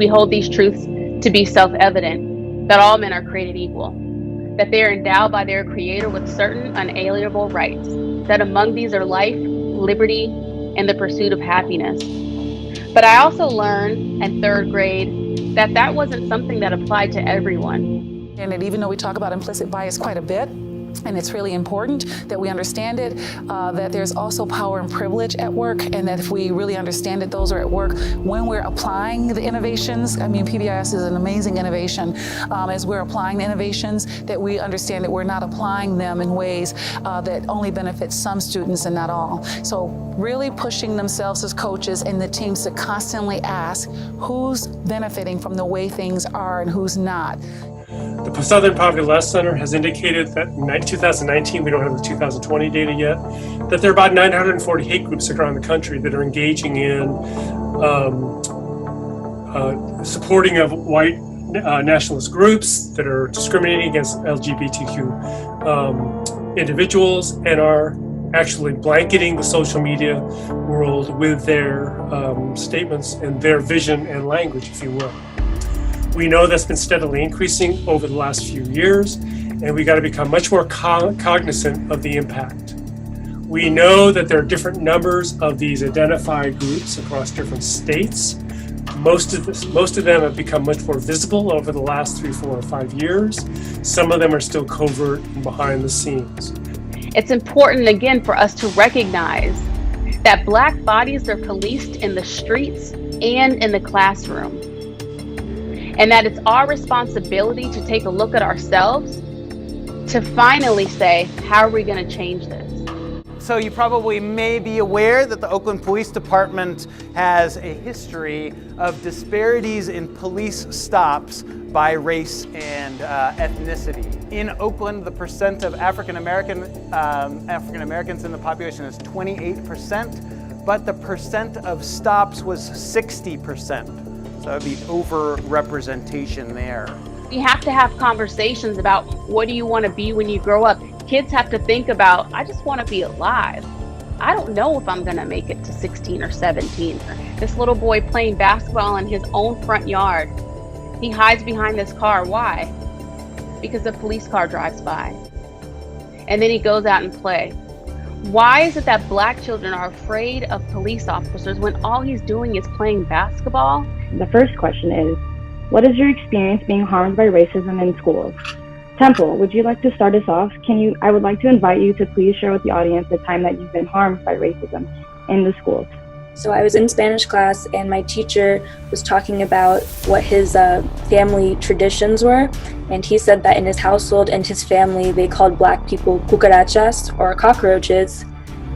We hold these truths to be self-evident, that all men are created equal, that they are endowed by their Creator with certain unalienable rights, that among these are life, liberty, and the pursuit of happiness. But I also learned in third grade that that wasn't something that applied to everyone. And even though we talk about implicit bias quite a bit, and it's really important that we understand it, that there's also power and privilege at work, and that if we really understand that those are at work when we're applying the innovations. I mean, PBIS is an amazing innovation. As we're applying the innovations, that we understand that we're not applying them in ways that only benefit some students and not all. So really pushing themselves as coaches and the teams to constantly ask who's benefiting from the way things are and who's not. The Southern Poverty Law Center has indicated that in 2019, we don't have the 2020 data yet, that there are about 940 hate groups around the country that are engaging in supporting of white nationalist groups that are discriminating against LGBTQ individuals and are actually blanketing the social media world with their statements and their vision and language, if you will. We know that's been steadily increasing over the last few years, and we got to become much more cognizant of the impact. We know that there are different numbers of these identified groups across different states. Most of them have become much more visible over the last 3, 4, or 5 years. Some of them are still covert and behind the scenes. It's important, again, for us to recognize that Black bodies are policed in the streets and in the classroom. And that it's our responsibility to take a look at ourselves to finally say, how are we going to change this? So you probably may be aware that the Oakland Police Department has a history of disparities in police stops by race and ethnicity. In Oakland, the percent of African Americans in the population is 28%, but the percent of stops was 60%. So that would be over-representation there. We have to have conversations about what do you want to be when you grow up. Kids have to think about, I just want to be alive. I don't know if I'm going to make it to 16 or 17. This little boy playing basketball in his own front yard. He hides behind this car. Why? Because a police car drives by. And then he goes out and plays. Why is it that Black children are afraid of police officers when all he's doing is playing basketball? The first question is, what is your experience being harmed by racism in schools? Temple, would you like to start us off? I would like to invite you to please share with the audience the time that you've been harmed by racism in the schools. So I was in Spanish class and my teacher was talking about what his family traditions were. And he said that in his household and his family, they called Black people cucarachas or cockroaches.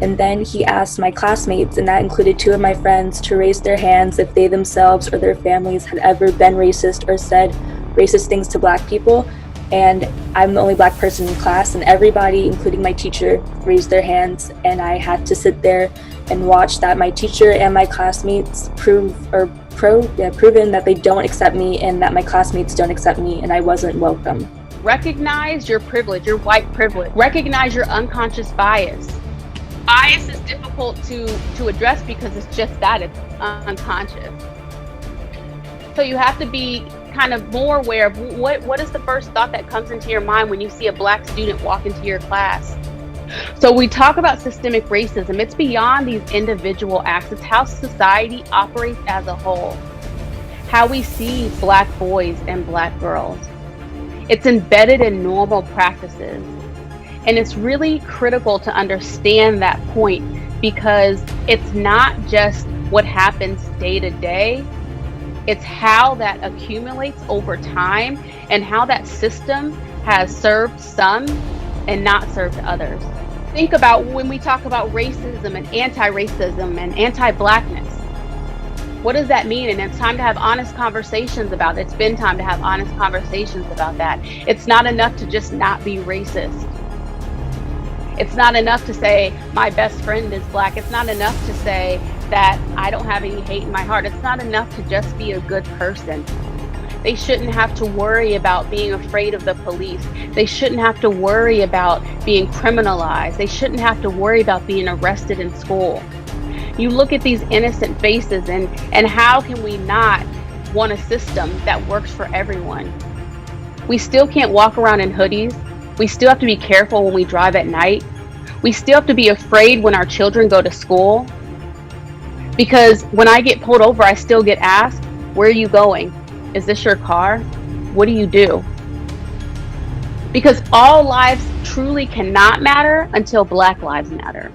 And then he asked my classmates, and that included 2 of my friends, to raise their hands if they themselves or their families had ever been racist or said racist things to Black people. And I'm the only Black person in class, and everybody, including my teacher, raised their hands. And I had to sit there and watch that my teacher and my classmates proven that they don't accept me and that my classmates don't accept me, and I wasn't welcome. Recognize your privilege, your white privilege. Recognize your unconscious bias. Bias is difficult to address because it's just that, it's unconscious. So you have to be kind of more aware of what is the first thought that comes into your mind when you see a Black student walk into your class. So we talk about systemic racism. It's beyond these individual acts. It's how society operates as a whole. How we see Black boys and Black girls. It's embedded in normal practices. And it's really critical to understand that point because it's not just what happens day to day. It's how that accumulates over time and how that system has served some and not served others. Think about when we talk about racism and anti-racism and anti-Blackness. What does that mean? And it's time to have honest conversations about it. It's been time to have honest conversations about that. It's not enough to just not be racist. It's not enough to say my best friend is Black. It's not enough to say that I don't have any hate in my heart. It's not enough to just be a good person. They shouldn't have to worry about being afraid of the police. They shouldn't have to worry about being criminalized. They shouldn't have to worry about being arrested in school. You look at these innocent faces and how can we not want a system that works for everyone. We still can't walk around in hoodies. We still have to be careful when we drive at night. We still have to be afraid when our children go to school. Because when I get pulled over, I still get asked, where are you going? Is this your car? What do you do? Because all lives truly cannot matter until Black lives matter.